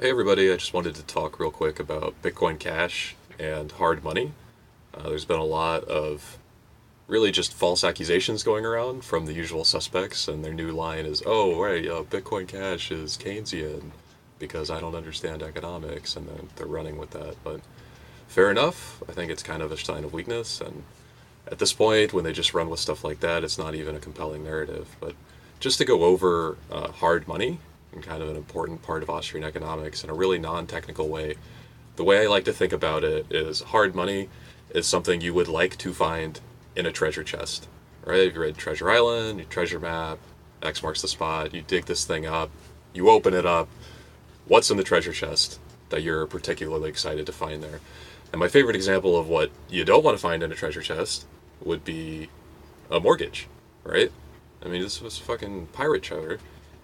Hey everybody, I just wanted to talk real quick about Bitcoin Cash and hard money. There's been a lot of really just false accusations going around from the usual suspects, and their new line is, oh, right, Bitcoin Cash is Keynesian because I don't understand economics, and then they're running with that. But fair enough, I think it's kind of a sign of weakness, and at this point, when they just run with stuff like that, it's not even a compelling narrative. But just to go over hard money and kind of an important part of Austrian economics in a really non-technical way, the way I like to think about it is hard money is something you would like to find in a treasure chest, right? If you read Treasure Island, your treasure map, X marks the spot, you dig this thing up, you open it up, what's in the treasure chest that you're particularly excited to find there? And my favorite example of what you don't want to find in a treasure chest would be a mortgage, right? I mean, this was fucking pirate treasure.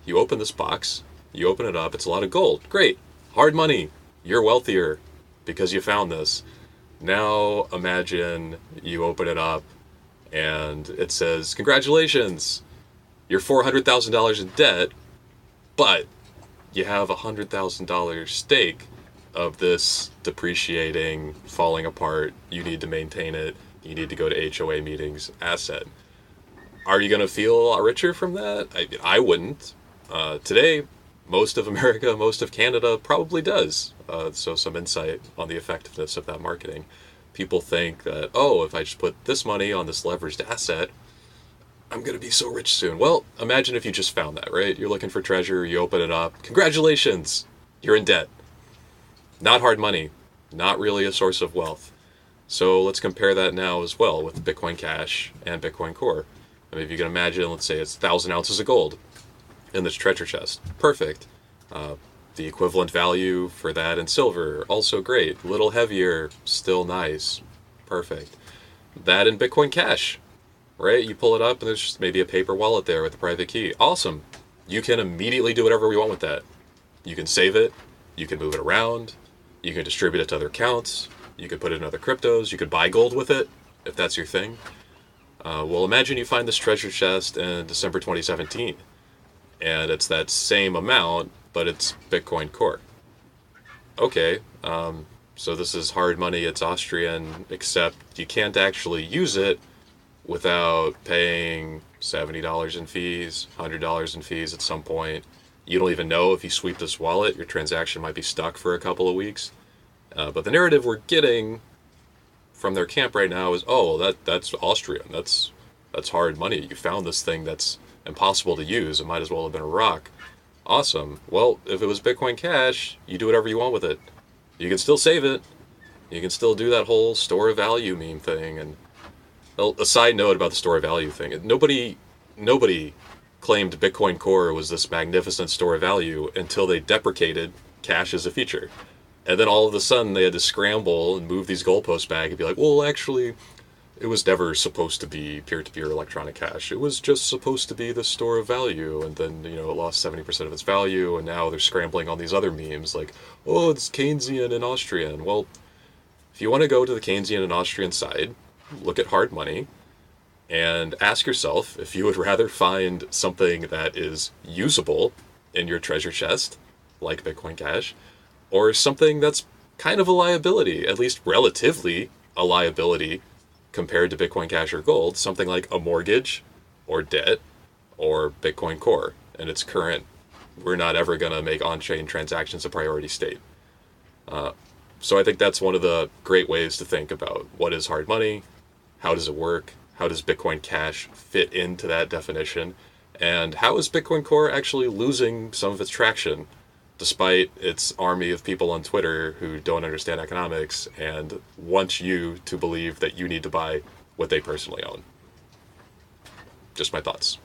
You open this box, you open it up, it's a lot of gold. Great. Hard money. You're wealthier because you found this. Now imagine you open it up and it says, congratulations, you're $400,000 in debt, but you have a $100,000 stake of this depreciating, falling apart, you need to maintain it, you need to go to HOA meetings asset. Are you going to feel a lot richer from that? I wouldn't. Today, most of America, most of Canada probably does. So some insight on the effectiveness of that marketing. People think that, oh, if I just put this money on this leveraged asset, I'm going to be so rich soon. Well, imagine if you just found that, right? You're looking for treasure, you open it up. Congratulations! You're in debt. Not hard money. Not really a source of wealth. So let's compare that now as well with Bitcoin Cash and Bitcoin Core. I mean, if you can imagine, let's say it's 1,000 ounces of gold in this treasure chest. Perfect. The equivalent value for that in silver, also great. A little heavier, still nice. Perfect. That in Bitcoin Cash, right? You pull it up and there's just maybe a paper wallet there with a private key. Awesome. You can immediately do whatever we want with that. You can save it. You can move it around. You can distribute it to other accounts. You could put it in other cryptos. You could buy gold with it, if that's your thing. Well, imagine you find this treasure chest in December 2017, and it's that same amount, but it's Bitcoin Core. Okay, so this is hard money, it's Austrian, except you can't actually use it without paying $70 in fees, $100 in fees at some point. You don't even know if you sweep this wallet, your transaction might be stuck for a couple of weeks. But the narrative we're getting from their camp right now is, oh, that's Austrian. That's hard money. You found this thing that's impossible to use. It might as well have been a rock. Awesome. Well, if it was Bitcoin Cash, you do whatever you want with it. You can still save it. You can still do that whole store of value meme thing. And a side note about the store of value thing: nobody claimed Bitcoin Core was this magnificent store of value until they deprecated cash as a feature. And then all of a sudden they had to scramble and move these goalposts back and be like, well, actually, it was never supposed to be peer-to-peer electronic cash. It was just supposed to be the store of value. And then, it lost 70% of its value. And now they're scrambling on these other memes like, oh, it's Keynesian and Austrian. Well, if you want to go to the Keynesian and Austrian side, look at hard money and ask yourself if you would rather find something that is usable in your treasure chest, like Bitcoin Cash, or something that's kind of a liability, at least relatively a liability compared to Bitcoin Cash or gold, something like a mortgage or debt or Bitcoin Core in its current, we're not ever going to make on-chain transactions a priority state. So I think that's one of the great ways to think about what is hard money, how does it work, how does Bitcoin Cash fit into that definition, and how is Bitcoin Core actually losing some of its traction despite its army of people on Twitter who don't understand economics and want you to believe that you need to buy what they personally own. Just my thoughts.